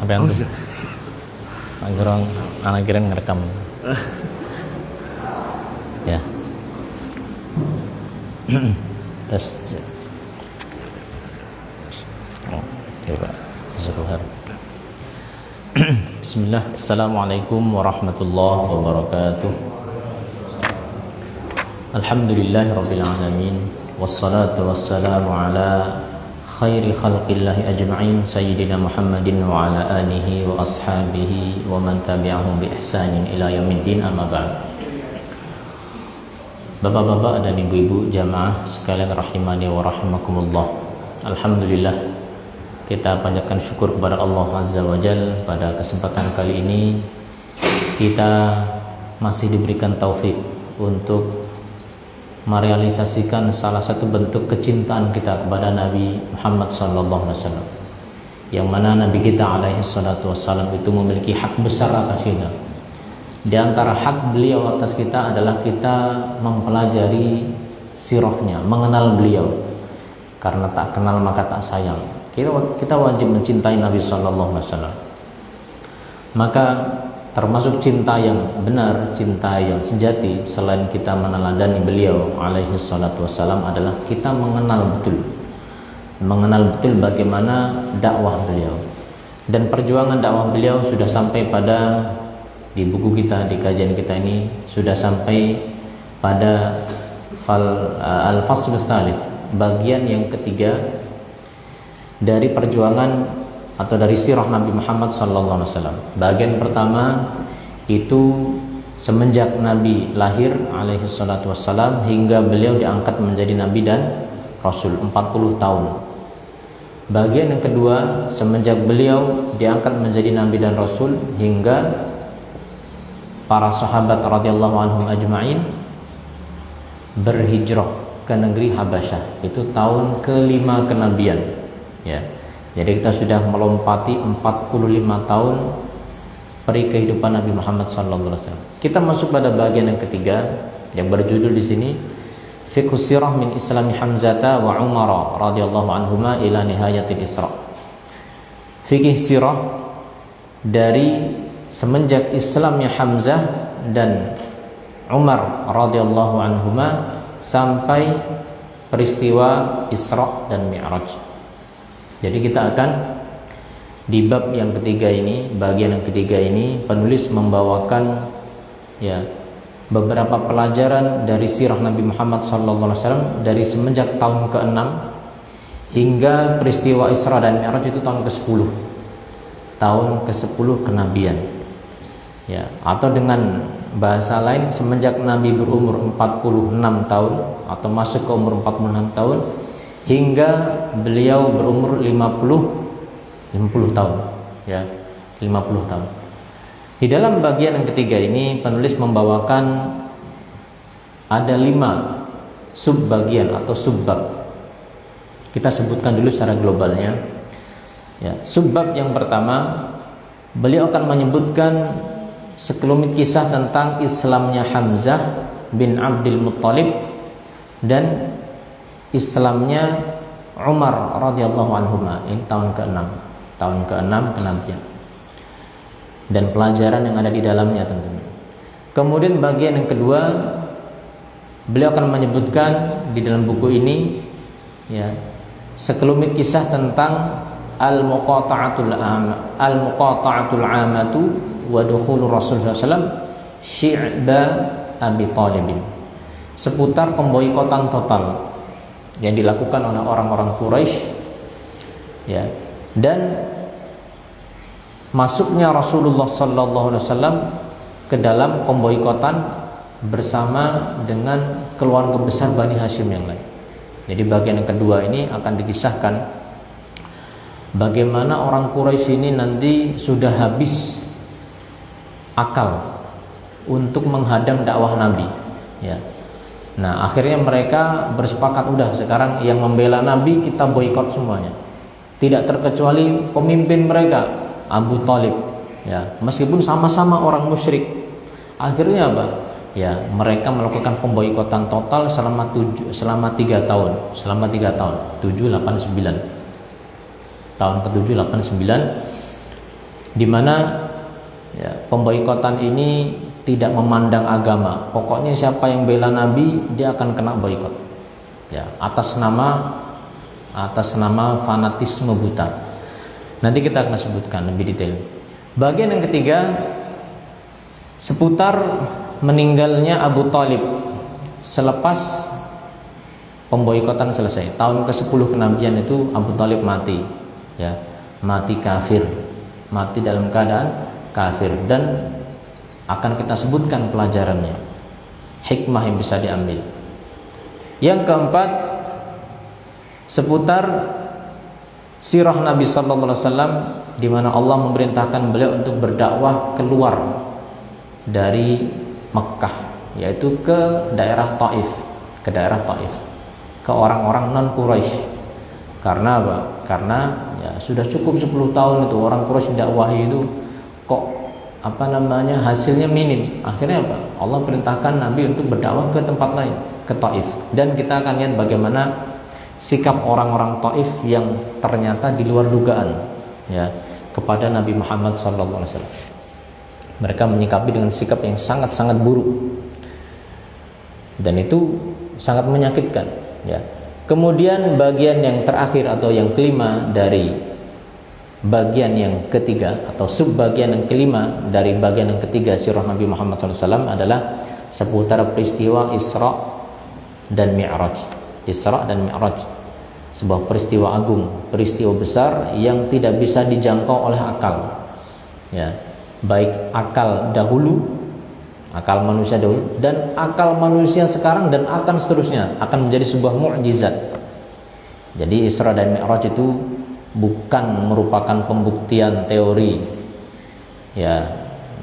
Apa yang tuh? Anak kira ngerekam. Ya. Tes. Oh, coba. Sebentar. Bismillah. Assalamualaikum warahmatullahi wabarakatuh. Alhamdulillahirabbil alamin. Wassalatu wassalamu ala khairi khalqillahi ajma'in sayyidina Muhammadin wa ala alihi wa ashabihi wa man tabi'ahum bi ihsanin ila yaumiddin, amma ba'd. Bapak-bapak dan ibu-ibu jamaah sekalian rahimani wa rahimakumullah. Alhamdulillah, kita panjatkan syukur kepada Allah Azza wa Jalla. Pada kesempatan kali ini kita masih diberikan taufik untuk merealisasikan salah satu bentuk kecintaan kita kepada Nabi Muhammad sallallahu alaihi wasallam, yang mana Nabi kita alaihi salatu wassalam itu memiliki hak besar atas kita. Di antara hak beliau atas kita adalah kita mempelajari sirahnya, mengenal beliau. Karena tak kenal maka tak sayang. Kita wajib mencintai Nabi sallallahu alaihi wasallam. Maka termasuk cinta yang benar, cinta yang sejati, selain kita meneladani beliau alaihi salatu wassalam, adalah kita mengenal betul bagaimana dakwah beliau. Dan perjuangan dakwah beliau sudah sampai pada, di buku kita, di kajian kita ini sudah sampai pada al-fasl tsalits, bagian yang ketiga dari perjuangan atau dari sirah Nabi Muhammad sallallahu alaihi wasallam. Bagian pertama itu semenjak Nabi lahir alaihi salatu wassalam hingga beliau diangkat menjadi Nabi dan Rasul, 40 tahun. Bagian yang kedua semenjak beliau diangkat menjadi Nabi dan Rasul hingga para sahabat radhiyallahu anhum ajma'in berhijrah ke negeri Habasyah, itu tahun ke-5 kenabian, ya. Jadi kita sudah melompati 45 tahun peri kehidupan Nabi Muhammad sallallahu alaihi wasallam. Kita masuk pada bagian yang ketiga yang berjudul di sini Fiqhus Sirah min Islami Hamzata wa Umar radhiyallahu anhuma ila nihayatil Isra. Fikih sirah dari semenjak Islamnya Hamzah dan Umar radhiyallahu anhuma sampai peristiwa Isra dan Mi'raj. Jadi kita akan di bab yang ketiga ini, bagian yang ketiga ini, penulis membawakan ya beberapa pelajaran dari sirah Nabi Muhammad SAW dari semenjak tahun ke-6 hingga peristiwa Isra dan Mi'raj itu tahun ke-10, tahun ke-10 kenabian, ya, atau dengan bahasa lain semenjak Nabi berumur 46 tahun atau masuk ke umur 46 tahun hingga beliau berumur 50 tahun, ya, 50 tahun. Di dalam bagian yang ketiga ini penulis membawakan ada 5 subbagian atau subbab. Kita sebutkan dulu secara globalnya. Ya, subbab yang pertama, beliau akan menyebutkan sekelumit kisah tentang Islamnya Hamzah bin Abdul Muttalib dan Islamnya Umar radhiyallahu anhuma. Ini tahun ke-6 kenabian dan pelajaran yang ada di dalamnya tentunya. Kemudian bagian yang kedua, beliau akan menyebutkan di dalam buku ini ya sekelumit kisah tentang al-muqata'atul amatu wa dukhulur Rasul sallallahu alaihi wasallam syi'ba Abi Thalib, seputar pemboikotan total yang dilakukan oleh orang-orang Quraisy, ya, dan masuknya Rasulullah sallallahu alaihi wasallam ke dalam pemboikotan bersama dengan keluarga besar Bani Hashim yang lain. Jadi bagian yang kedua ini akan dikisahkan bagaimana orang Quraisy ini nanti sudah habis akal untuk menghadang dakwah Nabi, ya. Nah, akhirnya mereka bersepakat, udah sekarang yang membela Nabi kita boikot semuanya. Tidak terkecuali pemimpin mereka, Abu Thalib, ya. Meskipun sama-sama orang musyrik. Akhirnya apa? Ya, mereka melakukan pemboikotan total selama 3 tahun. Selama 3 tahun, 7, 8, 9. Tahun ke-7, 8, 9 di mana ya, pemboikotan ini tidak memandang agama. Pokoknya siapa yang bela Nabi dia akan kena boikot. Ya, atas nama fanatisme buta. Nanti kita akan sebutkan lebih detail. Bagian yang ketiga seputar meninggalnya Abu Thalib selepas pemboikotan selesai. Tahun ke-10 kenabian itu Abu Thalib mati, ya, mati kafir, mati dalam keadaan kafir, dan akan kita sebutkan pelajarannya, hikmah yang bisa diambil. Yang keempat seputar sirah Nabi sallallahu alaihi wasallam, di mana Allah memerintahkan beliau untuk berdakwah keluar dari Mekah, yaitu ke daerah Taif, ke orang-orang non Quraisy. Karena apa? Karena ya sudah cukup 10 tahun itu orang Quraisy dakwahi itu kok hasilnya minim. Akhirnya apa? Allah perintahkan Nabi untuk berdakwah ke tempat lain, ke Taif. Dan kita akan lihat bagaimana sikap orang-orang Taif yang ternyata di luar dugaan, ya, kepada Nabi Muhammad SAW. Mereka menyikapi dengan sikap yang sangat-sangat buruk, dan itu sangat menyakitkan, ya. Kemudian bagian yang terakhir atau yang kelima dari bagian yang ketiga atau subbagian yang kelima dari bagian yang ketiga sirah Nabi Muhammad SAW adalah seputar peristiwa Isra dan Mi'raj. Isra dan Mi'raj, sebuah peristiwa agung, peristiwa besar yang tidak bisa dijangkau oleh akal, ya, baik akal dahulu, akal manusia dahulu, dan akal manusia sekarang, dan akan seterusnya akan menjadi sebuah mukjizat. Jadi Isra dan Mi'raj itu bukan merupakan pembuktian teori, ya,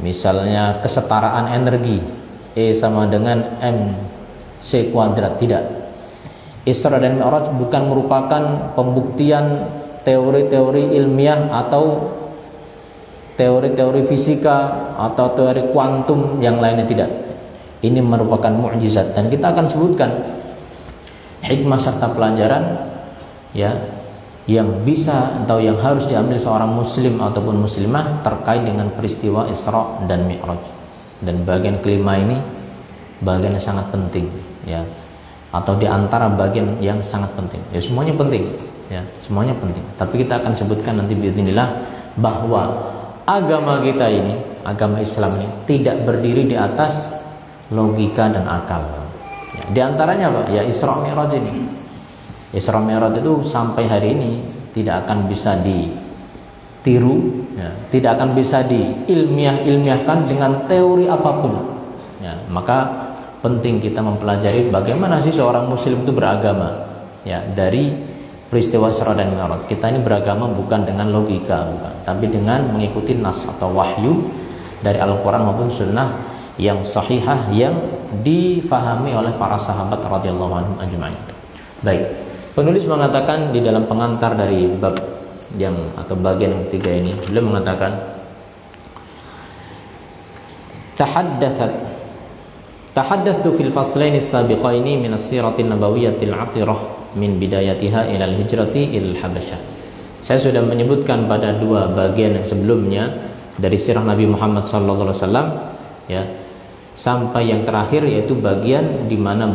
misalnya kesetaraan energi E sama dengan MC kuadrat, tidak. Isra dan Mi'raj bukan merupakan pembuktian teori-teori ilmiah atau teori-teori fisika atau teori kuantum yang lainnya, tidak. Ini merupakan mukjizat, dan kita akan sebutkan hikmah serta pelajaran, ya, yang bisa atau yang harus diambil seorang muslim ataupun muslimah terkait dengan peristiwa Isra dan Mi'raj. Dan bagian kelima ini bagian yang sangat penting, ya, atau di antara bagian yang sangat penting. Ya, semuanya penting, ya, semuanya penting. Tapi kita akan sebutkan nanti biidznillah bahwa agama kita ini, agama Islam ini tidak berdiri di atas logika dan akal. Ya, di antaranya apa? Ya, Isra Mi'raj ini. Isra Mi'raj itu sampai hari ini tidak akan bisa ditiru, ya, tidak akan bisa diilmiahkan dengan teori apapun. Ya, maka penting kita mempelajari bagaimana sih seorang muslim itu beragama, ya, dari peristiwa Isra dan Mi'raj. Kita ini beragama bukan dengan logika, bukan, tapi dengan mengikuti nas atau wahyu dari Al-Quran maupun sunnah yang sahihah yang difahami oleh para sahabat radhiyallahu anhum ajma'in. Baik, penulis mengatakan di dalam pengantar dari bab yang atau bagian yang ketiga ini, beliau mengatakan Tahaddathtu fil faslaini as-sabiqaini min as-sirati an-nabawiyyatil 'atirah min bidayatiha ila al-hijrati ila al-Habasyah. Saya sudah menyebutkan pada dua bagian yang sebelumnya dari sirah Nabi Muhammad sallallahu alaihi wasallam, ya, sampai yang terakhir yaitu bagian di mana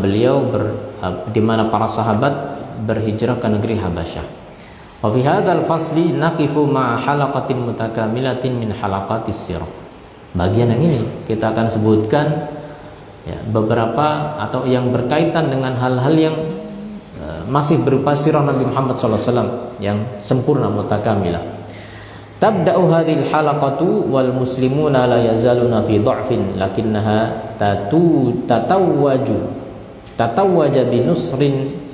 di mana para sahabat berhijrah ke negeri Habasyah. Wa fi hadzal fasli naqifu ma halaqatin mutakamilatin min halaqatis sirah. Bagian yang ini kita akan sebutkan, ya, beberapa atau yang berkaitan dengan hal-hal yang masih berupa sirah Nabi Muhammad SAW yang sempurna mutakammilah. Tabda'u hadhil halaqatu wal muslimuna la yazaluna fi dha'fin lakinnaha tatawwaja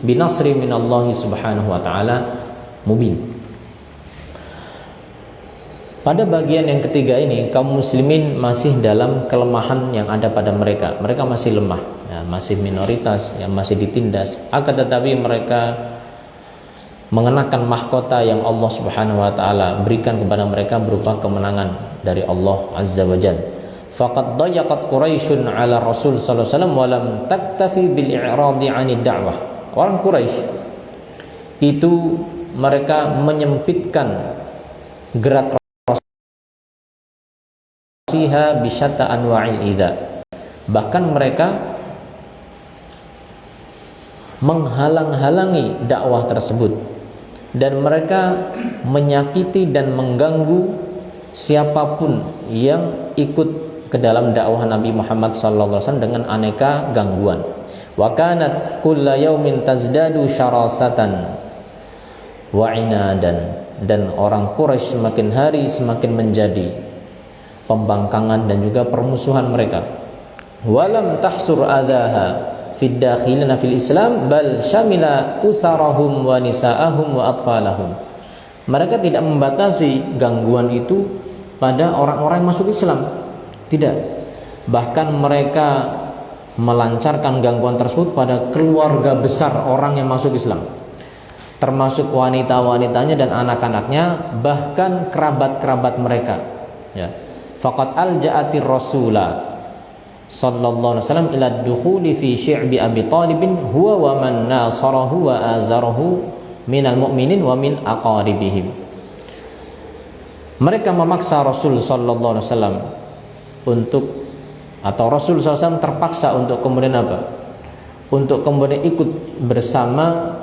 binasri minallahi subhanahu wa ta'ala mubin. Pada bagian yang ketiga ini, kaum muslimin masih dalam kelemahan yang ada pada mereka. Mereka masih lemah, ya, masih minoritas, yang masih ditindas. Akan tetapi mereka mengenakan mahkota yang Allah Subhanahu wa taala berikan kepada mereka berupa kemenangan dari Allah Azza wa Jalla. Faqad dayaqat Quraisyun 'ala Rasul sallallahu alaihi wasallam wa lam taktafi bil i'radi 'anid da'wah. Orang Quraisy itu mereka menyempitkan gerak fiha bi syatta anwa'il idza. Bahkan mereka menghalang-halangi dakwah tersebut dan mereka menyakiti dan mengganggu siapapun yang ikut ke dalam dakwah Nabi Muhammad sallallahu alaihi wasallam dengan aneka gangguan. Wa kanat kulla yaumin tazdadu syarasatan wa inadan, dan orang Quraisy semakin hari semakin menjadi pembangkangan dan juga permusuhan mereka. Walam tahsur adaha fid dakhilina fil Islam bal syamila usarahum wa nisaahum wa atfalahum. Mereka tidak membatasi gangguan itu pada orang-orang yang masuk Islam, tidak. Bahkan mereka melancarkan gangguan tersebut pada keluarga besar orang yang masuk Islam, termasuk wanita-wanitanya dan anak-anaknya, bahkan kerabat-kerabat mereka. Ya. Faqad alja'atir rasula sallallahu alaihi wasallam ila dukhuli fi syi'bi Abi Thalib huwa wa man nasarahu wa azarahu minal mu'minin wa min aqaribihim. Mereka memaksa Rasul sallallahu alaihi wasallam untuk, atau Rasul SAW terpaksa untuk kemudian apa? Untuk kemudian ikut bersama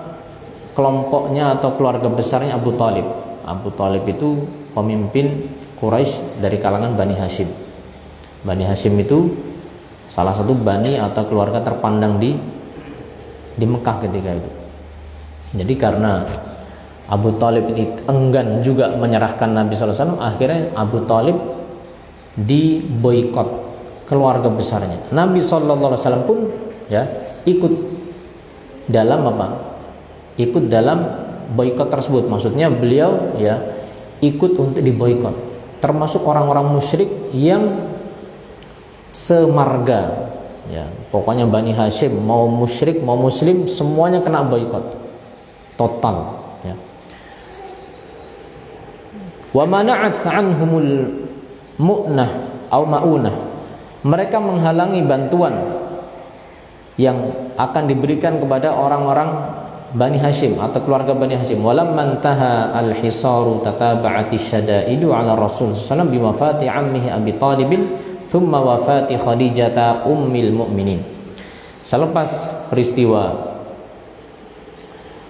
kelompoknya atau keluarga besarnya Abu Thalib. Abu Thalib itu pemimpin Quraisy dari kalangan Bani Hashim. Bani Hashim itu salah satu bani atau keluarga terpandang di Mekah ketika itu. Jadi karena Abu Thalib ini enggan juga menyerahkan Nabi SAW, akhirnya Abu Thalib diboikot keluarga besarnya. Nabi SAW pun ya ikut dalam apa? Ikut dalam boikot tersebut. Maksudnya beliau ya ikut untuk diboikot, termasuk orang-orang musyrik yang semarga. Ya, pokoknya Bani Hashim mau musyrik mau muslim semuanya kena boikot total. Ya. Wa mana'at anhumul mu'nah au ma'unah. Mereka menghalangi bantuan yang akan diberikan kepada orang-orang Bani Hashim atau keluarga Bani Hashim. Walamman taha al-hisaru tataba'ati syada'idu ala Rasul sallallahu alaihi wasallam biwafati ammihi Abi Thalib thumma wafati Khadijah ummil mu'minin. Selepas peristiwa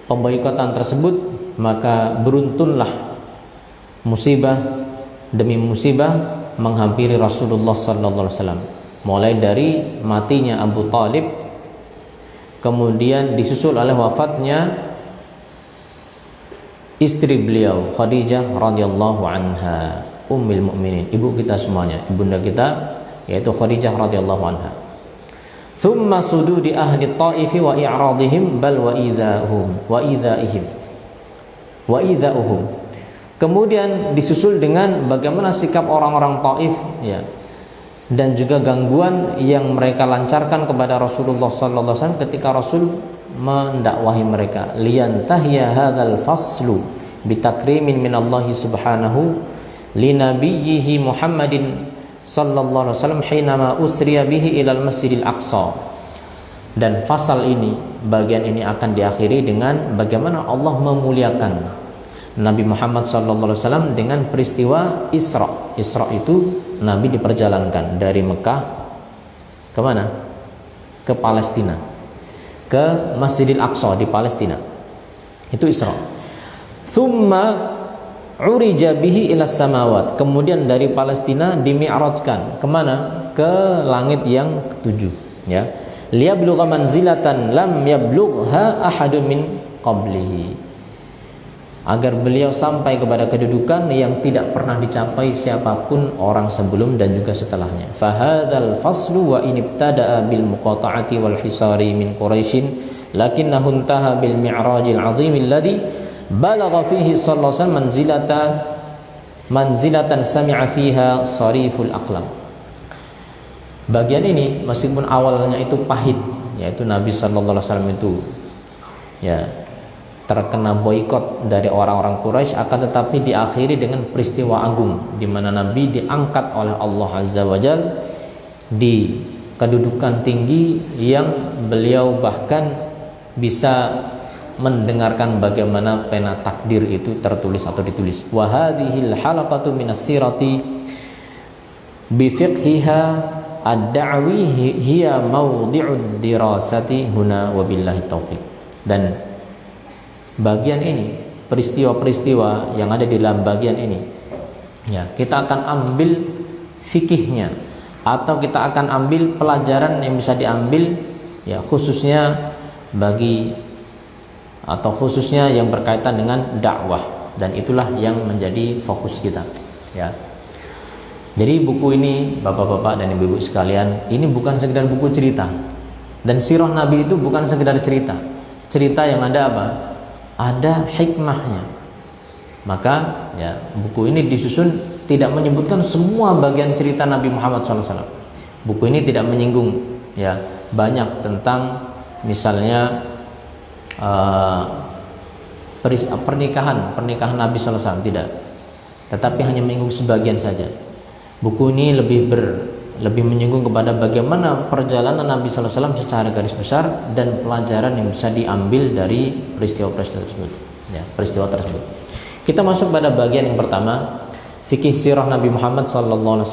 pemboikotan tersebut, maka beruntunlah musibah demi musibah menghampiri Rasulullah sallallahu alaihi wasallam, mulai dari matinya Abu Thalib, kemudian disusul oleh wafatnya istri beliau Khadijah radhiyallahu anha, ummul mukminin, ibu kita semuanya, ibunda kita, yaitu Khadijah radhiyallahu anha. Thumma sududi ahli Taif wa i'radihim bal wa idzaihim wa idzauhum. Kemudian disusul dengan bagaimana sikap orang-orang Taif ya, dan juga gangguan yang mereka lancarkan kepada Rasulullah sallallahu alaihi wasallam ketika Rasul mendakwahi mereka. Liyantahiya hadzal faslu bitakrimin minallahi subhanahu li nabiyhi Muhammadin sallallahu alaihi wasallam hinama usriya bihi ilal Masjidil Aqsa. Dan fasal ini, bagian ini akan diakhiri dengan bagaimana Allah memuliakan Nabi Muhammad SAW dengan peristiwa Isra. Isra itu Nabi diperjalankan dari Mekah ke mana? Ke Palestina, ke Masjidil Aqsa di Palestina. Itu Isra. Thumma urija bihi ilas samawat. Kemudian dari Palestina dimi'rajkan kemana? Ke langit yang ketujuh. Ya. Liyablugha manzilatan lam yablugha ahadun min qablihi. Agar beliau sampai kepada kedudukan yang tidak pernah dicapai siapapun orang sebelum dan juga setelahnya. Fahadzal faslu wa in ibtada'a bil muqata'ati wal hisari min Quraisyin lakinnahu intaha bil mi'rajil 'azim alladhi balagha fihi sallallahu alaihi wasallam manzilatan sami'a fiha sariful aqlam. Bagian ini meskipun awalnya itu pahit, yaitu Nabi sallallahu alaihi wasallam itu ya terkena boikot dari orang-orang Quraisy, akan tetapi diakhiri dengan peristiwa agung di mana Nabi diangkat oleh Allah Azza wa Jalla di kedudukan tinggi yang beliau bahkan bisa mendengarkan bagaimana pena takdir itu tertulis atau ditulis. Wa hadhil halaqatu minas sirati, bi fiqhiha ad-da'wi hiya mawdi'ud dirasati huna wabillahi taufik. Dan bagian ini, peristiwa-peristiwa yang ada di dalam bagian ini, ya, kita akan ambil fikihnya, atau kita akan ambil pelajaran yang bisa diambil, ya, khususnya bagi atau khususnya yang berkaitan dengan dakwah, dan itulah yang menjadi fokus kita, ya. Jadi buku ini, bapak-bapak dan ibu-ibu sekalian, ini bukan sekedar buku cerita, dan sirah Nabi itu bukan sekedar cerita. Cerita yang ada apa? Ada hikmahnya. Maka, ya, buku ini disusun tidak menyebutkan semua bagian cerita Nabi Muhammad SAW. Buku ini tidak menyinggung, ya, banyak tentang misalnya pernikahan Nabi SAW, tidak, tetapi hanya menyinggung sebagian saja. Buku ini lebih menyinggung kepada bagaimana perjalanan Nabi SAW secara garis besar dan pelajaran yang bisa diambil dari peristiwa tersebut, ya, peristiwa tersebut. Kita masuk pada bagian yang pertama, fikih sirah Nabi Muhammad SAW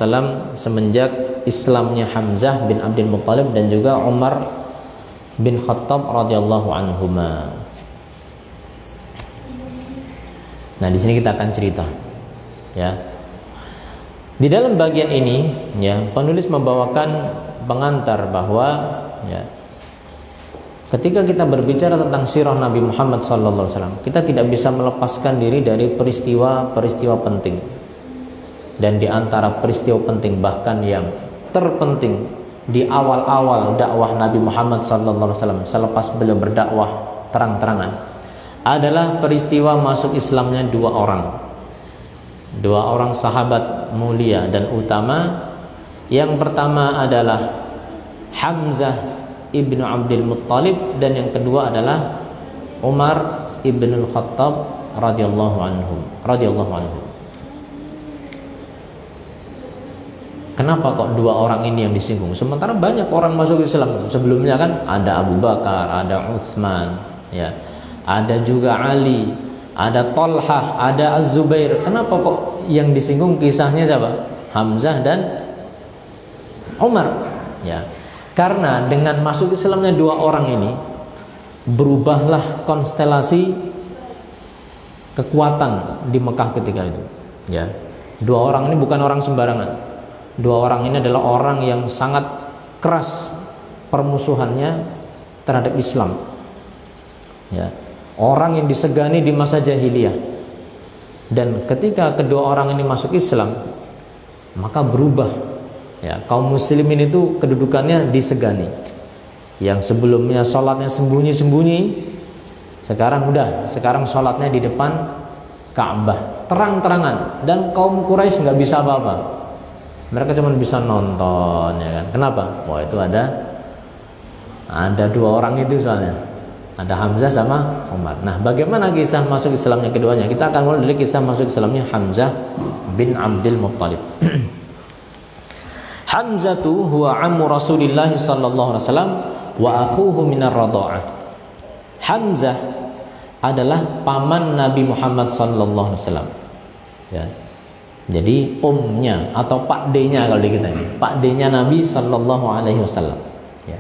semenjak Islamnya Hamzah bin Abdul Muttalib dan juga Umar bin Khattab radhiyallahu anhuma. Nah, di sini kita akan cerita, ya. Di dalam bagian ini, ya, penulis membawakan pengantar bahwa, ya, ketika kita berbicara tentang sirah Nabi Muhammad SAW, kita tidak bisa melepaskan diri dari peristiwa-peristiwa penting. Dan di antara peristiwa penting, bahkan yang terpenting di awal-awal dakwah Nabi Muhammad SAW, selepas beliau berdakwah terang-terangan, adalah peristiwa masuk Islamnya dua orang sahabat mulia dan utama. Yang pertama adalah Hamzah ibnu Abdul Muttalib, dan yang kedua adalah Umar ibnu Khattab radhiyallahu anhu. Kenapa kok dua orang ini yang disinggung? Sementara banyak orang masuk Islam. Sebelumnya kan ada Abu Bakar, ada Utsman, ya, ada juga Ali, ada Thalhah, ada Az-Zubair. Kenapa kok yang disinggung kisahnya siapa? Hamzah dan Umar, ya. Karena dengan masuk Islamnya dua orang ini, berubahlah konstelasi kekuatan di Mekah ketika itu, ya. Dua orang ini bukan orang sembarangan. Dua orang ini adalah orang yang sangat keras permusuhannya terhadap Islam, ya. Orang yang disegani di masa jahiliyah. Dan ketika kedua orang ini masuk Islam, maka berubah, ya, kaum muslimin itu kedudukannya disegani. Yang sebelumnya sholatnya sembunyi-sembunyi, sekarang sholatnya di depan Ka'bah terang-terangan, dan kaum Quraisy nggak bisa apa-apa. Mereka cuma bisa nonton, ya kan? Kenapa? Wah, itu ada dua orang itu soalnya. Ada Hamzah sama Umar. Nah, bagaimana kisah masuk Islamnya keduanya? Kita akan mulai dari kisah masuk Islamnya Hamzah bin Abdul Muttalib. Hamzah tu huwa ammu Rasulillah sallallahu alaihi wasallam wa akhuhu minar radha'ah. Hamzah adalah paman Nabi Muhammad sallallahu alaihi wasallam, ya. Jadi omnya atau pak D-nya kalau di kita ini, pak D-nya Nabi sallallahu alaihi wasallam, ya.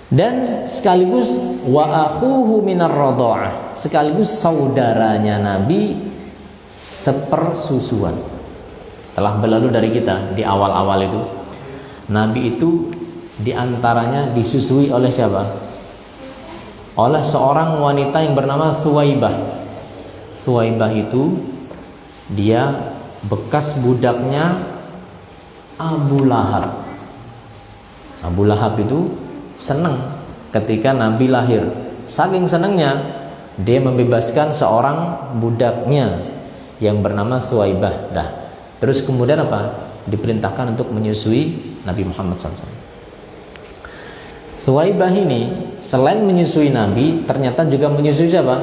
Dan sekaligus wa akhuhu minar radha'ah, sekaligus saudaranya Nabi sepersusuan. Telah berlalu dari kita di awal-awal itu, Nabi itu diantaranya disusui oleh siapa? Oleh seorang wanita yang bernama Thuwaibah. Thuwaibah itu dia bekas budaknya Abu Lahab. Abu Lahab itu senang ketika Nabi lahir. Saking senangnya dia membebaskan seorang budaknya yang bernama Thuwaibah. Terus kemudian apa? Diperintahkan untuk menyusui Nabi Muhammad SAW. Thuwaibah ini selain menyusui Nabi, ternyata juga menyusui siapa?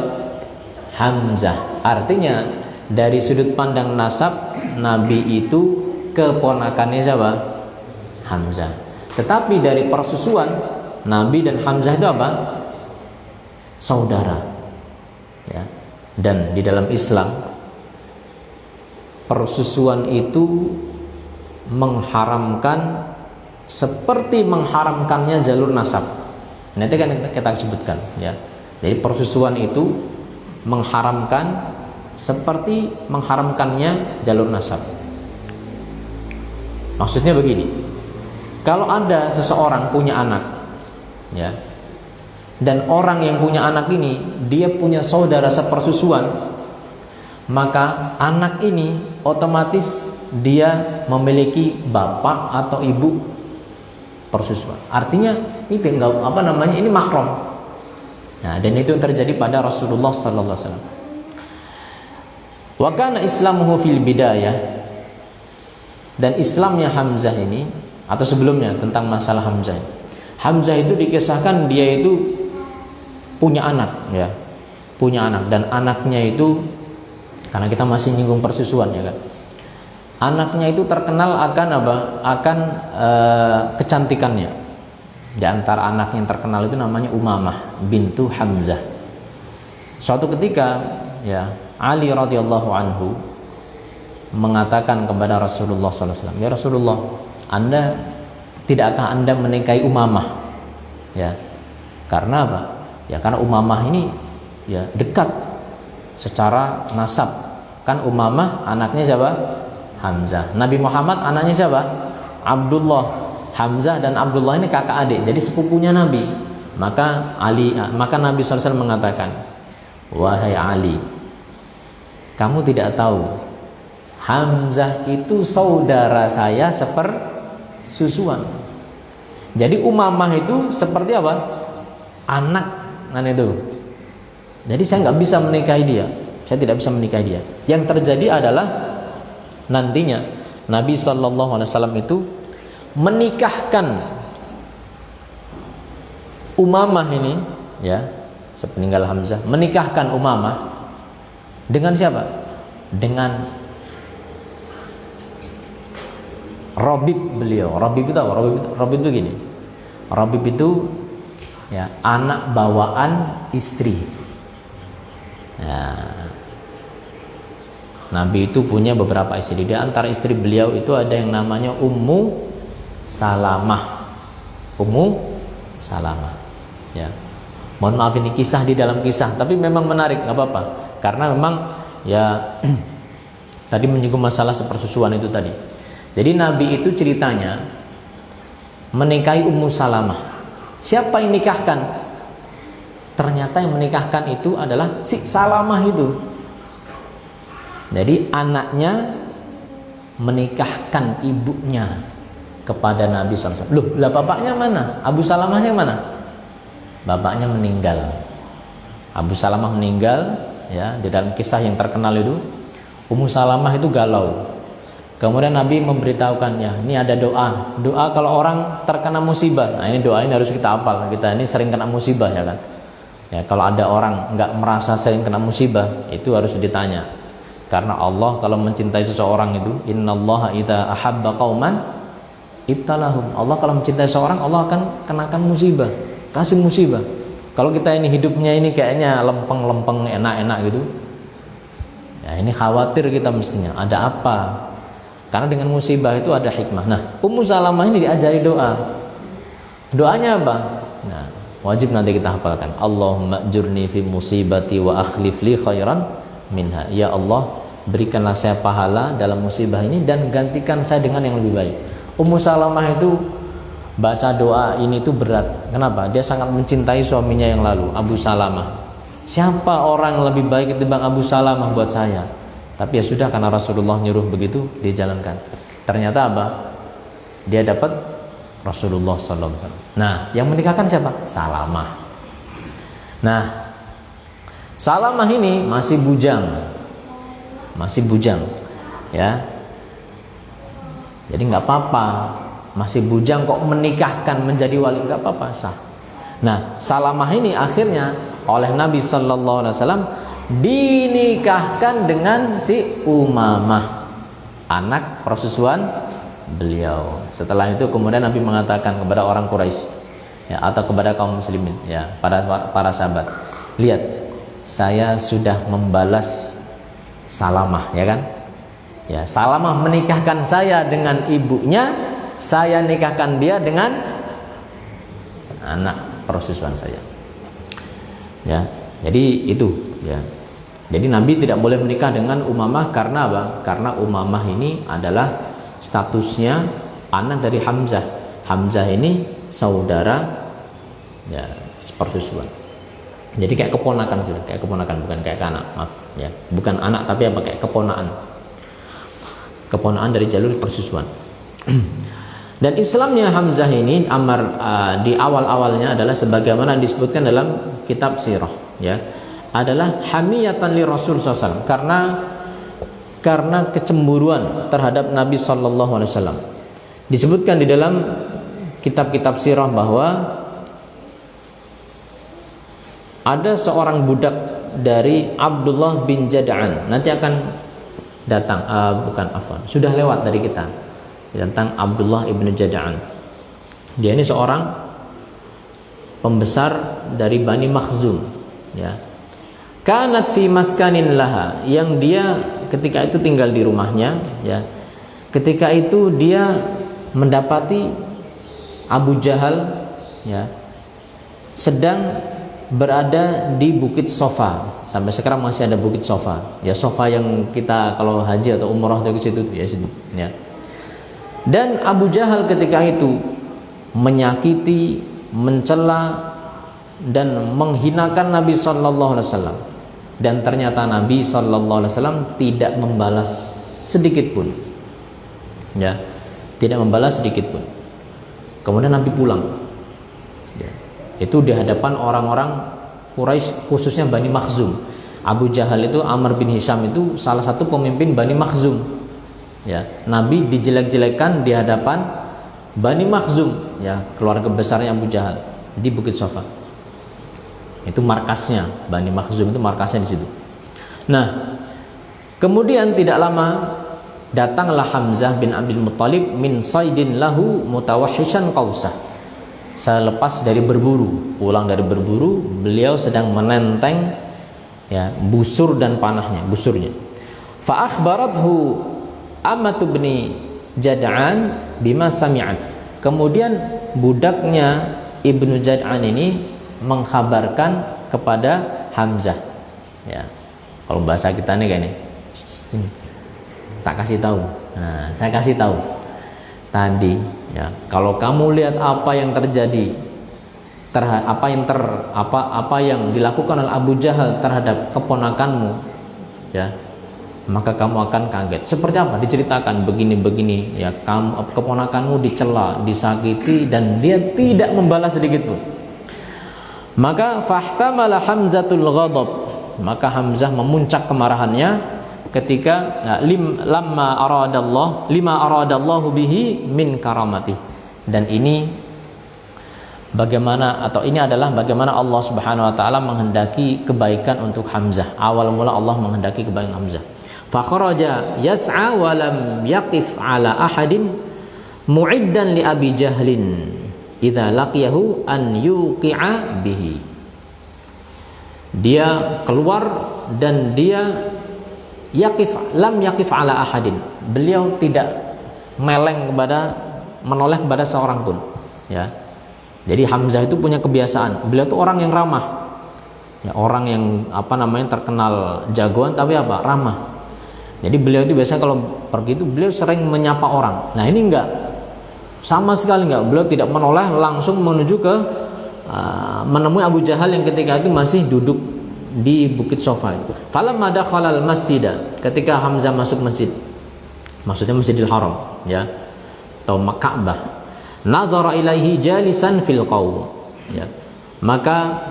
Hamzah. Artinya dari sudut pandang nasab, Nabi itu keponakannya siapa? Hamzah. Tetapi dari persusuan, Nabi dan Hamzah itu apa? Saudara, ya. Dan di dalam Islam, persusuan itu mengharamkan seperti mengharamkannya jalur nasab. Nanti kan kita sebutkan ya. Jadi persusuan itu mengharamkan seperti mengharamkannya jalur nasab. Maksudnya begini, kalau ada seseorang punya anak ya, dan orang yang punya anak ini dia punya saudara sepersusuan, maka anak ini otomatis dia memiliki bapak atau ibu persusuan. Artinya itu enggak ini mahram. Nah, dan itu terjadi pada Rasulullah sallallahu alaihi wasallam. Wa kana islamuhu fil bidayah, dan Islamnya Hamzah ini, atau sebelumnya tentang masalah Hamzah. Hamzah itu dikisahkan dia itu punya anak ya. Punya anak, dan anaknya itu, karena kita masih nyinggung persusuan ya kan. Anaknya itu terkenal akan kecantikannya. Di antara anak yang terkenal itu namanya Umamah bintu Hamzah. Suatu ketika ya, Ali radhiyallahu anhu mengatakan kepada Rasulullah SAW, ya Rasulullah, tidakkah anda menikahi Umamah? Ya, karena apa? Ya karena Umamah ini ya dekat secara nasab. Kan Umamah anaknya siapa? Hamzah. Nabi Muhammad anaknya siapa? Abdullah. Hamzah dan Abdullah ini kakak adik, jadi sepupunya Nabi. Maka Nabi SAW mengatakan, wahai Ali, kamu tidak tahu Hamzah itu saudara saya sepersusuan. Jadi Umamah itu seperti apa? Anak kan itu. Jadi saya nggak bisa menikahi dia. Saya tidak bisa menikahi dia. Yang terjadi adalah nantinya Nabi SAW itu menikahkan Umamah ini ya, sepeninggal Hamzah, menikahkan Umamah dengan siapa? Dengan Rabib beliau. Rabib itu apa? Rabib itu gini. Rabib itu ya anak bawaan istri. Ya. Nabi itu punya beberapa istri. Di antara istri beliau itu ada yang namanya Ummu Salamah. Ummu Salamah. Ya. Mohon maaf ini kisah di dalam kisah, tapi memang menarik, nggak apa-apa. Karena memang ya tadi menyinggung masalah sepersusuan itu tadi. Jadi Nabi itu ceritanya menikahi Ummu Salamah. Siapa yang nikahkan? Ternyata yang menikahkan itu adalah si Salamah itu. Jadi anaknya menikahkan ibunya kepada Nabi SAW. Loh, lah bapaknya mana? Abu Salamahnya mana? Bapaknya meninggal. Abu Salamah meninggal ya, di dalam kisah yang terkenal itu Ummu Salamah itu galau. Kemudian Nabi memberitahukannya, ini ada doa kalau orang terkena musibah. Nah, ini doa ini harus kita hafal. Kita ini sering kena musibah ya kan. Ya, kalau ada orang nggak merasa sering kena musibah, itu harus ditanya. Karena Allah kalau mencintai seseorang itu, innallaha idza ahabba qauman ibtalahum. Allah kalau mencintai seseorang, Allah akan kenakan musibah, kasih musibah. Kalau kita ini hidupnya ini kayaknya lempeng-lempeng, enak-enak gitu, ya ini khawatir kita mestinya ada apa. Karena dengan musibah itu ada hikmah. Nah, Ummu Salamah ini diajari doa. Doanya apa? Nah, wajib nanti kita hafalkan. Allahumma ajurni fi musibati wa akhlif li khairan minha. Ya Allah, berikanlah saya pahala dalam musibah ini dan gantikan saya dengan yang lebih baik. Ummu Salamah itu baca doa ini tuh berat. Kenapa? Dia sangat mencintai suaminya yang lalu, Abu Salamah. Siapa orang yang lebih baik ketimbang Abu Salamah buat saya? Tapi ya sudah, karena Rasulullah nyuruh begitu, dijalankan. Ternyata apa? Dia dapat Rasulullah SAW. Nah, yang menikahkan siapa? Salamah. Nah, Salamah ini masih bujang, ya. Jadi nggak apa-apa, masih bujang kok menikahkan menjadi wali, nggak apa-apa, sah. Nah, Salamah ini akhirnya oleh Nabi Sallallahu Alaihi Wasallam dinikahkan dengan si Umamah, anak persusuan beliau. Setelah itu kemudian Nabi mengatakan kepada orang Quraisy, ya, atau kepada kaum muslimin, ya, para sahabat, lihat, saya sudah membalas Salamah, ya kan? Ya, Salamah menikahkan saya dengan ibunya, saya nikahkan dia dengan anak persusuan saya. Ya, jadi itu ya. Jadi Nabi tidak boleh menikah dengan Umamah karena apa? Karena Umamah ini adalah statusnya anak dari Hamzah. Hamzah ini saudara ya sepersusuan. Jadi kayak keponakan juga, kayak keponakan, bukan kayak anak, maaf ya. Bukan anak tapi apa, kayak keponaan. Keponaan dari jalur persusuan. Dan Islamnya Hamzah ini di awal-awalnya adalah sebagaimana disebutkan dalam kitab sirah ya, adalah hamiyatan li Rasul SAW, karena kecemburuan terhadap Nabi SAW. Disebutkan di dalam kitab-kitab sirah bahwa ada seorang budak dari Abdullah bin Jada'an, nanti akan datang, sudah lewat dari kita tentang Abdullah ibn Jada'an. Dia ini seorang pembesar dari Bani Makhzum ya. Kanat fi maskanin laha, yang dia ketika itu tinggal di rumahnya ya. Ketika itu dia mendapati Abu Jahal ya sedang berada di Bukit Sofa. Sampai sekarang masih ada Bukit Sofa ya, Sofa yang kita kalau haji atau umrah ke situ ya, ya. Dan Abu Jahal ketika itu menyakiti, mencela dan menghinakan Nabi sallallahu alaihi wasallam. Dan ternyata Nabi sallallahu alaihi wasallam tidak membalas sedikit pun. Ya, tidak membalas sedikit pun. Kemudian Nabi pulang. Ya. Itu di hadapan orang-orang Quraisy, khususnya Bani Makhzum. Abu Jahal itu, Amr bin Hisham itu salah satu pemimpin Bani Makhzum. Ya, Nabi dijelek-jelekan di hadapan Bani Makhzum, ya, keluarga besarnya Abu Jahal di Bukit Sofa. Itu markasnya, Bani Makhzum itu markasnya di situ. Nah, kemudian tidak lama datanglah Hamzah bin Abdul Muttalib min saydin lahu mutawahhishan qausah. Selepas dari berburu, pulang dari berburu, beliau sedang menenteng ya busur dan panahnya, busurnya. Fa akhbarathu Amatu bin Jada'an bima sami'at. Kemudian budaknya Ibnu Jada'an ini mengkhabarkan kepada Hamzah. Ya. Kalau bahasa kita nih kayak ini. Tak kasih tahu. Nah, saya kasih tahu. Tadi ya, kalau kamu lihat apa yang terjadi apa yang dilakukan oleh Abu Jahal terhadap keponakanmu ya, maka kamu akan kaget. Seperti apa? Diceritakan begini-begini ya, keponakanmu dicela, disakiti dan dia tidak membalas sedikit pun. Maka fahtamala Hamzatul ghadab, maka Hamzah memuncak kemarahannya ketika lima aradallahu bihi min karamati. Dan ini bagaimana, atau ini adalah bagaimana Allah Subhanahu wa taala menghendaki kebaikan untuk Hamzah. Awal mula Allah menghendaki kebaikan Hamzah. Fa kharaja yas'a wa lam yaqif ala ahadin mu'iddan li Abi Jahlin idza laqiyahu an yuqi'a bihi. Dia keluar dan dia lam yaqif ala ahadin. Beliau tidak menoleh kepada seorang pun ya. Jadi Hamzah itu punya kebiasaan, beliau itu orang yang ramah. Ya, orang yang terkenal jagoan tapi ramah. Jadi beliau itu biasanya kalau pergi itu beliau sering menyapa orang. Nah, ini enggak. Sama sekali enggak. Beliau tidak menoleh, langsung menuju ke menemui Abu Jahal yang ketika itu masih duduk di Bukit Sofa. Falamma dakhalal masjida, ketika Hamzah masuk masjid, maksudnya Masjidil Haram ya, atau Ka'bah, nadhara ilaihi jalisan fil qaum ya, maka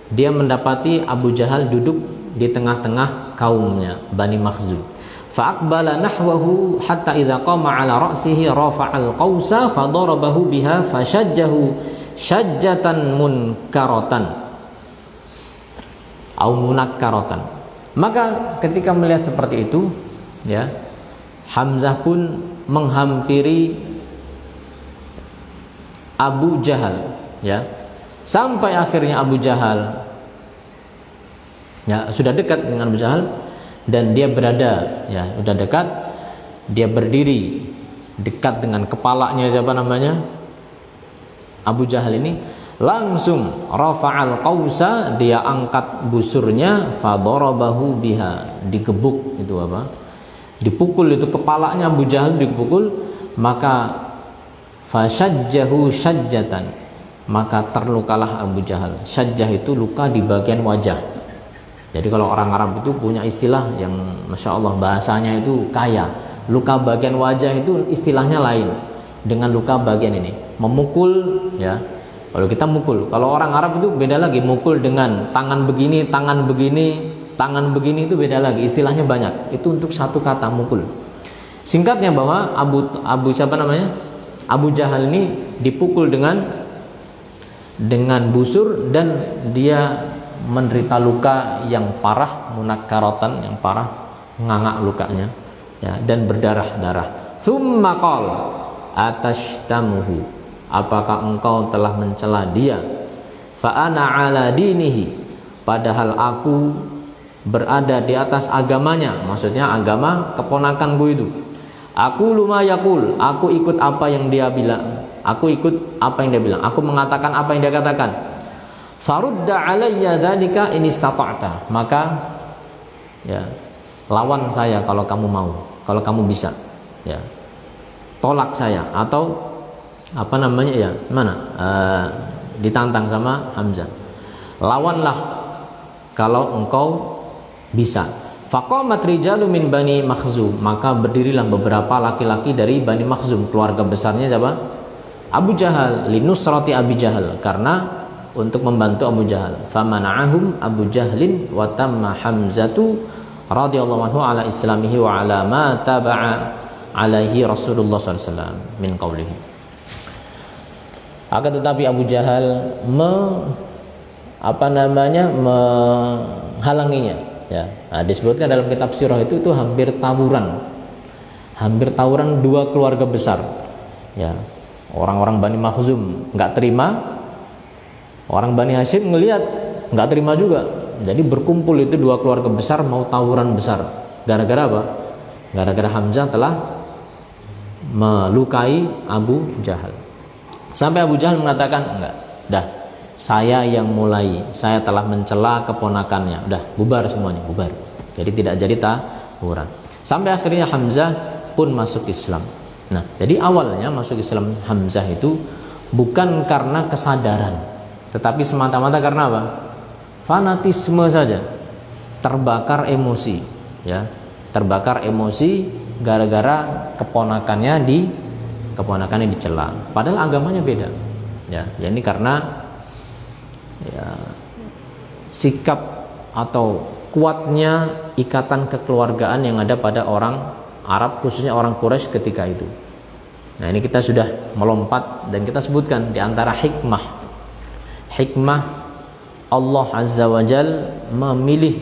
dia mendapati Abu Jahal duduk di tengah-tengah kaumnya Bani Makhzum. Fa aqbala nahwahu hatta idza qama ala ra'sihi rafa'al qausa fa darabahu biha fashajjahu shajjatan munkaratan au munakkaratan. Maka ketika melihat seperti itu ya, Hamzah pun menghampiri Abu Jahal ya, sampai akhirnya Abu Jahal ya sudah dekat dengan Abu Jahal, dan dia berada, ya udah dekat, dia berdiri dekat dengan kepalanya siapa namanya Abu Jahal ini, langsung rafa'al qausa, dia angkat busurnya, fadarabahu biha, digebuk itu apa? Dipukul itu kepalanya Abu Jahal, dipukul, maka fasyajjahu syajjatan, maka terlukalah Abu Jahal. Syajjah itu luka di bagian wajah. Jadi kalau orang Arab itu punya istilah yang Masya Allah bahasanya itu kaya. Luka bagian wajah itu istilahnya lain dengan luka bagian ini. Memukul, ya. Kalau kita mukul, kalau orang Arab itu beda lagi, mukul dengan tangan begini, tangan begini, tangan begini itu beda lagi, istilahnya banyak. Itu untuk satu kata mukul. Singkatnya bahwa Abu siapa namanya? Abu Jahal ini dipukul dengan busur dan dia menderita luka yang parah, munakkaratan, yang parah, ngangak lukanya, ya, dan berdarah-darah. Tsumma qala atashtamuhu, apakah engkau telah mencela dia? Fa ana ala dinihi, padahal aku berada di atas agamanya, maksudnya agama keponakanku itu. Aku luma yakul, aku ikut apa yang dia bilang, aku ikut apa yang dia bilang, aku mengatakan apa yang dia katakan. Farudda alayya dzalika in istata'ta, maka ya lawan saya kalau kamu mau, kalau kamu bisa, ya tolak saya, atau apa namanya, ya mana ditantang sama Hamzah, lawanlah kalau engkau bisa. Faqamat rijalu min Bani Makhzum, maka berdirilah beberapa laki-laki dari Bani Makhzum, keluarga besarnya siapa? Abu Jahal, linusrati Abi Jahal, karena untuk membantu Abu Jahal. Famana'ahum Abu Jahlin wa tamma Hamzatu radhiyallahu anhu ala islamihi wa ala ma taba'a alaihi Rasulullah sallallahu alaihi wasallam min qawlihi. Akan tetapi Abu Jahal menghalanginya, ya. Nah, disebutkan dalam kitab sirah itu hampir tawuran dua keluarga besar, ya. Orang-orang Bani Makhzum nggak terima, orang Bani Hashim ngelihat nggak terima juga. Jadi berkumpul itu dua keluarga besar mau tawuran besar. Gara-gara apa? Gara-gara Hamzah telah melukai Abu Jahal. Sampai Abu Jahal mengatakan, enggak, dah, saya yang mulai, saya telah mencela keponakannya, udah bubar semuanya, bubar. Jadi tidak jadi tawuran. Sampai akhirnya Hamzah pun masuk Islam. Nah, jadi awalnya masuk Islam Hamzah itu bukan karena kesadaran, tetapi semata-mata karena apa? Fanatisme saja, terbakar emosi, ya, terbakar emosi gara-gara keponakannya dicela, padahal agamanya beda, ya. Ini karena ya, sikap atau kuatnya ikatan kekeluargaan yang ada pada orang Arab, khususnya orang Quraisy ketika itu. Nah, ini kita sudah melompat dan kita sebutkan di antara hikmah Allah Azza wa Jal memilih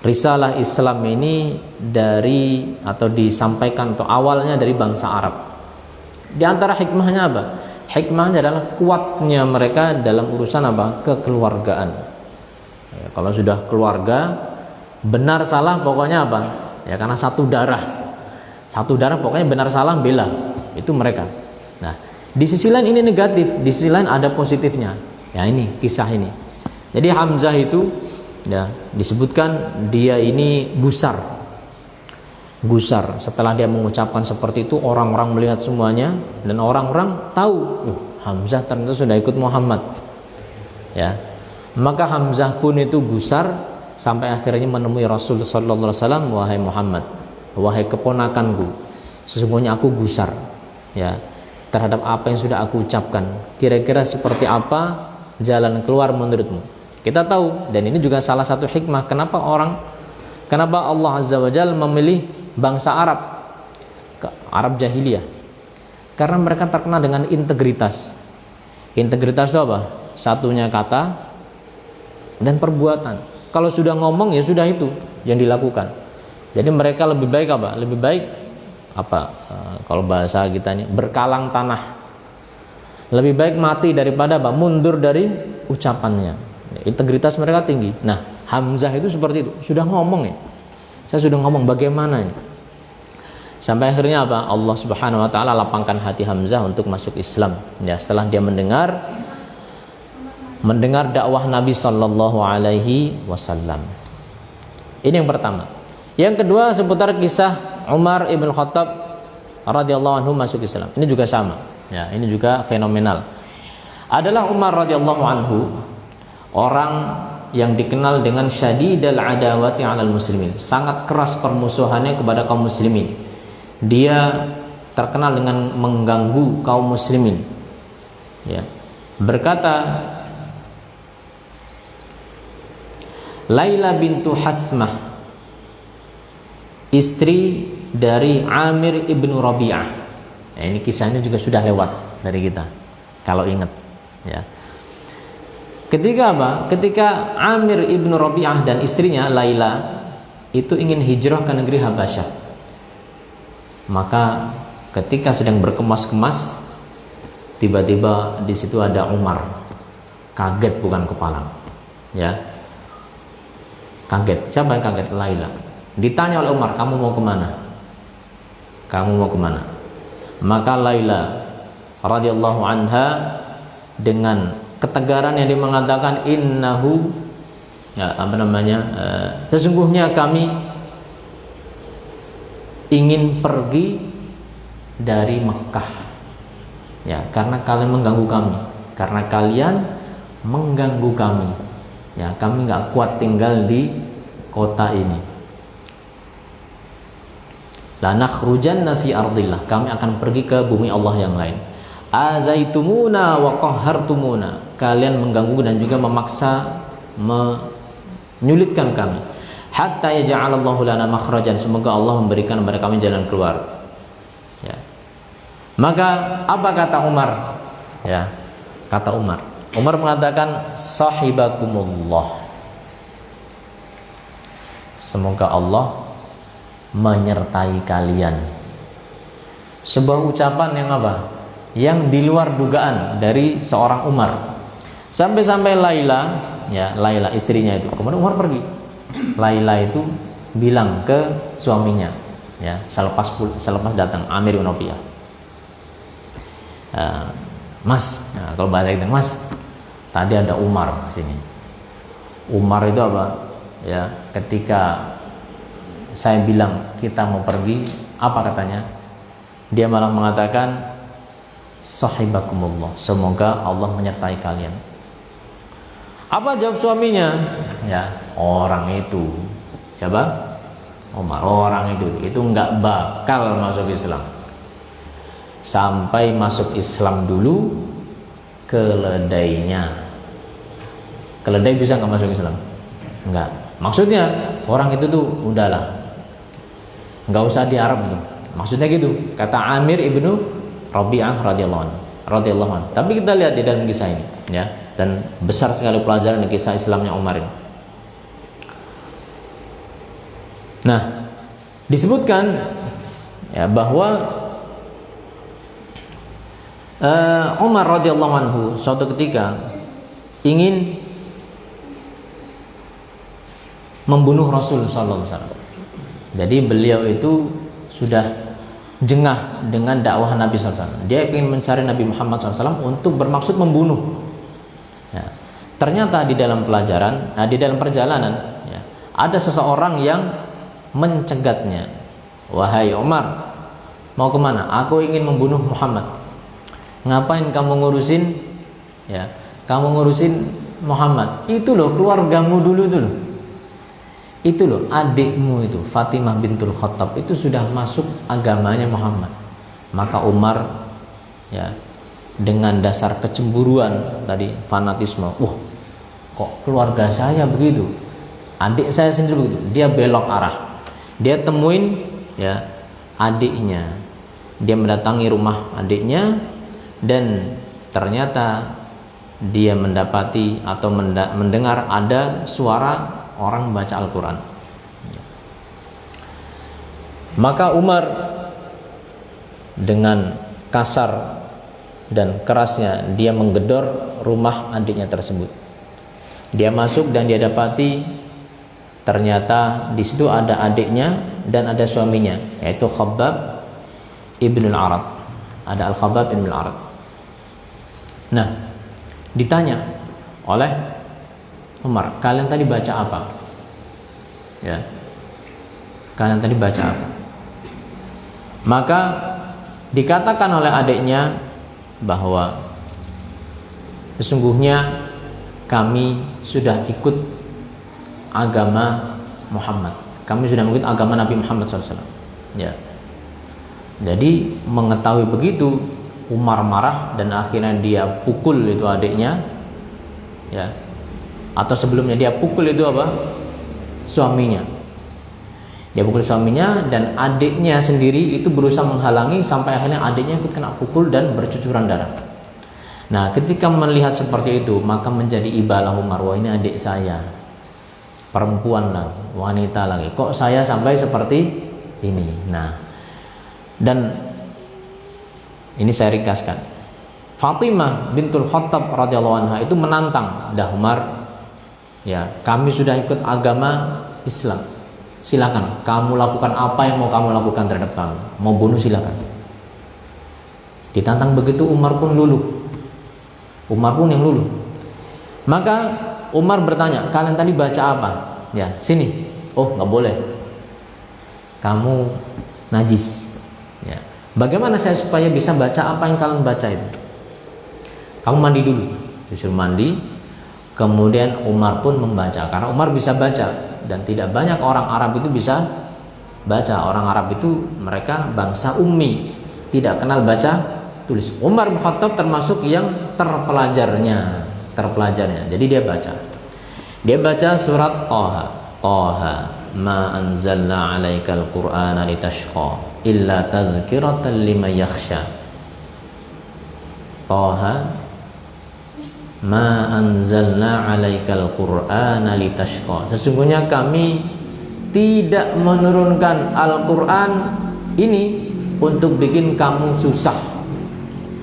risalah Islam ini dari, atau disampaikan, atau awalnya dari bangsa Arab. Di antara hikmahnya apa? Hikmahnya adalah kuatnya mereka dalam urusan apa? Kekeluargaan. Ya, kalau sudah keluarga, benar salah pokoknya apa? Ya, karena satu darah pokoknya benar salah bela, itu mereka. Nah, di sisi lain ini negatif, di sisi lain ada positifnya. Ya, ini kisah ini. Jadi Hamzah itu, ya, disebutkan dia ini gusar. Setelah dia mengucapkan seperti itu, orang-orang melihat semuanya dan orang-orang tahu, Hamzah ternyata sudah ikut Muhammad, ya. Maka Hamzah pun itu gusar sampai akhirnya menemui Rasul sallallahu alaihi wasallam, wahai Muhammad, wahai keponakanku, sesungguhnya aku gusar, ya, terhadap apa yang sudah aku ucapkan. Kira-kira seperti apa jalan keluar menurutmu? Kita tahu, dan ini juga salah satu hikmah kenapa Allah Azza wa Jalla memilih bangsa Arab jahiliyah, karena mereka terkenal dengan integritas. Integritas itu apa? Satunya kata dan perbuatan. Kalau sudah ngomong, ya sudah, itu yang dilakukan. Jadi mereka lebih baik apa? Lebih baik apa? Kalau bahasa kita ini, berkalang tanah. Lebih baik mati daripada apa? Mundur dari ucapannya. Integritas mereka tinggi. Nah, Hamzah itu seperti itu, sudah ngomong ya. Saya sudah ngomong bagaimana ini. Sampai akhirnya apa? Allah Subhanahu wa taala lapangkan hati Hamzah untuk masuk Islam. Ya, setelah dia mendengar dakwah Nabi sallallahu alaihi wasallam. Ini yang pertama. Yang kedua seputar kisah Umar ibn Khattab radhiyallahu anhu masuk Islam. Ini juga sama. Ya, ini juga fenomenal. Adalah Umar radhiyallahu anhu orang yang dikenal dengan syadidal adawati 'alal muslimin, sangat keras permusuhannya kepada kaum muslimin. Dia terkenal dengan mengganggu kaum muslimin. Ya. Berkata Laila bintu Hasmah, istri dari Amir ibnu Rabi'ah. Ya, ini kisahnya juga sudah lewat dari kita kalau ingat ya. Ketika apa? Ketika Amir ibnu Rabi'ah dan istrinya Laila itu ingin hijrah ke negeri Habasyah, maka ketika sedang berkemas-kemas, tiba-tiba di situ ada Umar. Kaget bukan kepala, ya. Kaget. Siapa yang kaget? Laila. Ditanya oleh Umar, kamu mau kemana? Kamu mau kemana? Maka Laila radhiyallahu anha dengan ketegaran yang dia mengatakan innahu ya, sesungguhnya kami ingin pergi dari Mekah ya, karena kalian mengganggu kami, karena kalian mengganggu kami ya, kami nggak kuat tinggal di kota ini. La nakhrujanna fi ardillah, kami akan pergi ke bumi Allah yang lain. Azaitumuna wa qahhartumuna, kalian mengganggu dan juga memaksa, menyulitkan kami. Hatta yaj'alallahu lana makhrajan, semoga Allah memberikan kepada kami jalan keluar. Ya. Maka apa kata Umar? Ya, kata Umar. Umar mengatakan sahibakumullah. Semoga Allah menyertai kalian. Sebuah ucapan yang apa? Yang di luar dugaan dari seorang Umar. Sampai-sampai Laila, ya Laila istrinya itu, kemudian Umar pergi. Laila itu bilang ke suaminya, ya selepas datang Amir bin Rabi'ah, Mas, nah, kalau bahasa kita Mas, tadi ada Umar sini. Umar itu apa? Ya, ketika saya bilang kita mau pergi, apa katanya? Dia malah mengatakan sahibakumullah, semoga Allah menyertai kalian. Apa jawab suaminya? Ya, orang itu, siapa? Umar. Orang itu nggak bakal masuk Islam. Sampai masuk Islam dulu keledainya. Keledai bisa nggak masuk Islam? Enggak. Maksudnya orang itu tuh udahlah, nggak usah di Arab gitu. Maksudnya gitu. Kata Amir ibnu Rabi'ah radhiyallahu anhu. Tapi kita lihat di dalam kisah ini, ya, dan besar sekali pelajaran di kisah Islamnya Umar ini. Nah, disebutkan ya bahwa Umar radhiyallahu anhu suatu ketika ingin membunuh Rasul sallallahu alaihi wasallam. Jadi beliau itu sudah jengah dengan dakwah Nabi SAW. Dia ingin mencari Nabi Muhammad SAW untuk bermaksud membunuh. Ya. Ternyata di dalam perjalanan, ya, ada seseorang yang mencegatnya. Wahai Umar, mau kemana? Aku ingin membunuh Muhammad. Ngapain kamu ngurusin? Ya, kamu ngurusin Muhammad. Itu loh keluargamu dulu itu loh. Itu loh adikmu itu Fatimah bintul Khattab itu sudah masuk agamanya Muhammad. Maka Umar ya dengan dasar kecemburuan tadi, fanatisme, wah kok keluarga saya begitu, adik saya sendiri begitu, dia belok arah, dia temuin ya adiknya, dia mendatangi rumah adiknya dan ternyata dia mendapati atau mendengar ada suara orang baca Al-Quran. Maka Umar dengan kasar dan kerasnya dia menggedor rumah adiknya tersebut. Dia masuk dan dia dapati ternyata di situ ada adiknya dan ada suaminya, yaitu Khabbab ibn al-Arat. Ada Al-Khabbab ibn al-Arat. Nah, ditanya oleh Umar, kalian tadi baca apa? Ya, kalian tadi baca apa? Maka dikatakan oleh adiknya bahwa sesungguhnya kami sudah ikut agama Muhammad. Kami sudah mengikut agama Nabi Muhammad SAW. Ya. Jadi mengetahui begitu, Umar marah dan akhirnya dia pukul itu adiknya. Ya. Atau sebelumnya dia pukul itu apa? Suaminya. Dia pukul suaminya dan adiknya sendiri itu berusaha menghalangi sampai akhirnya adiknya ikut kena pukul dan bercucuran darah. Nah, ketika melihat seperti itu, maka menjadi ibalah Umar, wah ini adik saya, perempuan lagi, wanita lagi, kok saya sampai seperti ini. Nah, dan ini saya ringkaskan. Fatimah bintul Khattab radhiyallahu anha itu menantang, dah Umar, ya kami sudah ikut agama Islam, silakan kamu lakukan apa yang mau kamu lakukan terhadap kami, mau bunuh silakan. Ditantang begitu Umar pun luluh. Umar pun yang luluh. Maka Umar bertanya, kalian tadi baca apa? Ya, sini. Oh, nggak boleh. Kamu najis. Ya. Bagaimana saya supaya bisa baca apa yang kalian baca itu? Kamu mandi dulu. Disuruh mandi. Kemudian Umar pun membaca. Karena Umar bisa baca dan tidak banyak orang Arab itu bisa baca. Orang Arab itu mereka bangsa ummi, tidak kenal baca tulis. Umar bin Khattab termasuk yang terpelajarnya. Jadi dia baca. Dia baca surat Thaha. Thaha ma anzalna 'alaikal qur'ana litashqa illa tadhkiratan liman yakhsha. Thaha ma anzalna 'alaikal qur'ana litashqa. Sesungguhnya kami tidak menurunkan Al-Qur'an ini untuk bikin kamu susah.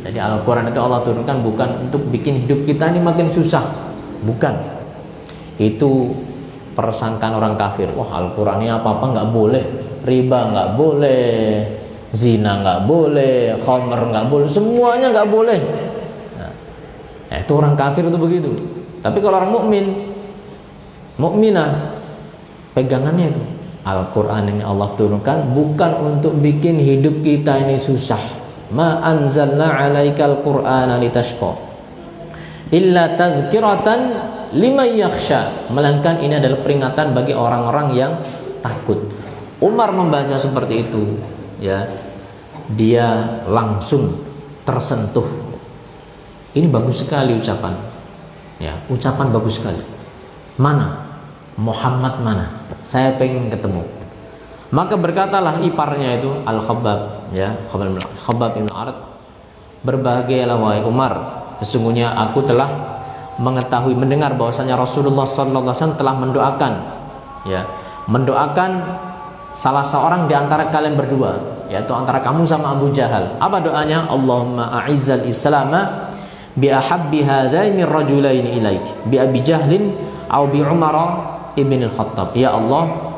Jadi Al-Quran itu Allah turunkan bukan untuk bikin hidup kita ini makin susah. Bukan. Itu persangkaan orang kafir. Wah, Al-Quran ini apa-apa nggak boleh. Riba nggak boleh. Zina nggak boleh. Khamr nggak boleh. Semuanya nggak boleh. Nah, itu orang kafir itu begitu. Tapi kalau orang mukmin, mukminah, pegangannya itu Al-Quran ini Allah turunkan bukan untuk bikin hidup kita ini susah. Ma anzalna 'alaikal qur'ana litashqa illa tadhkiratan liman yakhsha, melainkan ini adalah peringatan bagi orang-orang yang takut. Umar membaca seperti itu, ya. Dia langsung tersentuh. Ini bagus sekali ucapan. Ya, ucapan bagus sekali. Mana? Muhammad mana? Saya pengen ketemu. Maka berkatalah iparnya itu Al-Khabbab, ya, Khabbab bin Al-Arat, berbahagialah wahai Umar, sesungguhnya aku telah mengetahui, mendengar bahwasanya Rasulullah SAW telah mendoakan, ya, mendoakan salah seorang di antara kalian berdua, yaitu antara kamu sama Abu Jahal. Apa doanya? Allahumma a'izzal islama bi ahabbi hadaini rajulaini ilaik bi Abi Jahlin au bi Umar ibn al-Khattab. Ya Allah,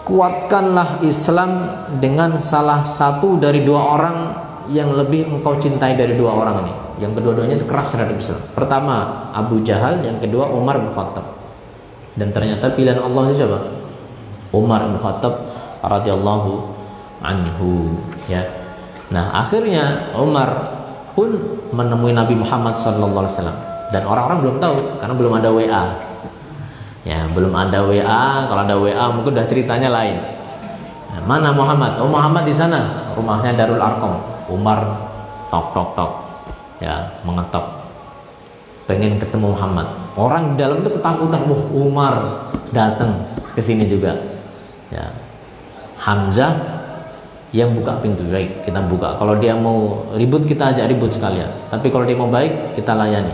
kuatkanlah Islam dengan salah satu dari dua orang yang lebih engkau cintai dari dua orang ini. Yang kedua-duanya itu keras terhadap Islam. Pertama Abu Jahal, yang kedua Umar bin Khattab. Dan ternyata pilihan Allah itu siapa? Umar bin Khattab radhiyallahu anhu, ya. Nah, akhirnya Umar pun menemui Nabi Muhammad SAW. Dan orang-orang belum tahu karena belum ada WA. Ya, belum ada WA. Kalau ada WA mungkin udah ceritanya lain. Nah, mana Muhammad? Oh, Muhammad di sana, rumahnya Darul Arqam. Umar tok, ya, mengetok, pengen ketemu Muhammad. Orang di dalam itu ketakutan. Wah, Umar datang ke sini juga. Ya, Hamzah yang buka pintu. Baik, kita buka. Kalau dia mau ribut, kita ajak ribut sekalian. Tapi kalau dia mau baik, kita layani.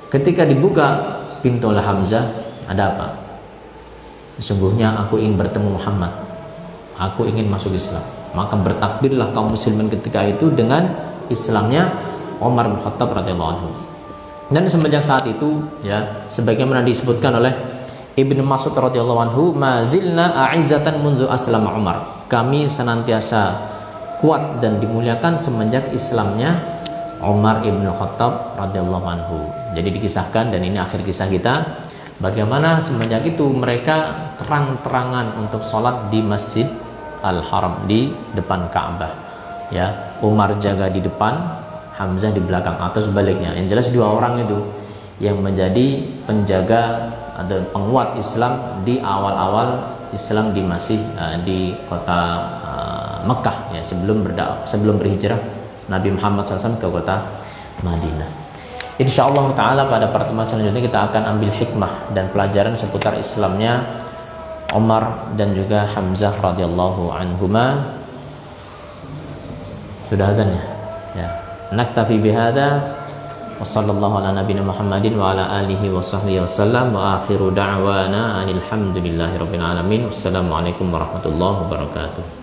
Ketika dibuka pintu oleh Hamzah, ada apa? Sesungguhnya aku ingin bertemu Muhammad. Aku ingin masuk Islam. Maka bertakbirlah kaum muslimin ketika itu dengan Islamnya Umar bin Khattab radhiyallahu anhu. Dan semenjak saat itu, ya, sebagaimana disebutkan oleh Ibnu Mas'ud radhiyallahu anhu, "Ma zilna a'izzatan mundu aslama Umar." Kami senantiasa kuat dan dimuliakan semenjak Islamnya Umar ibnu Khattab radhiyallahu anhu. Jadi dikisahkan, dan ini akhir kisah kita, bagaimana semenjak itu mereka terang-terangan untuk sholat di Masjid Al-Haram, di depan Ka'bah. Ya, Umar jaga di depan, Hamzah di belakang, atau sebaliknya. Yang jelas dua orang itu yang menjadi penjaga atau penguat Islam di awal-awal Islam di kota Mekah, ya, sebelum berhijrah Nabi Muhammad SAW ke kota Madinah. Insyaallah taala pada pertemuan selanjutnya kita akan ambil hikmah dan pelajaran seputar Islamnya Umar dan juga Hamzah radhiyallahu anhuma. Sudah adzan ya? Ya. Naktafi bihadza wa sallallahu ala nabiyina Muhammadin wa ala alihi wa sahbihi wasallam wa akhiru da'wana alhamdulillahi rabbil alamin. Wassalamualaikum warahmatullahi wabarakatuh.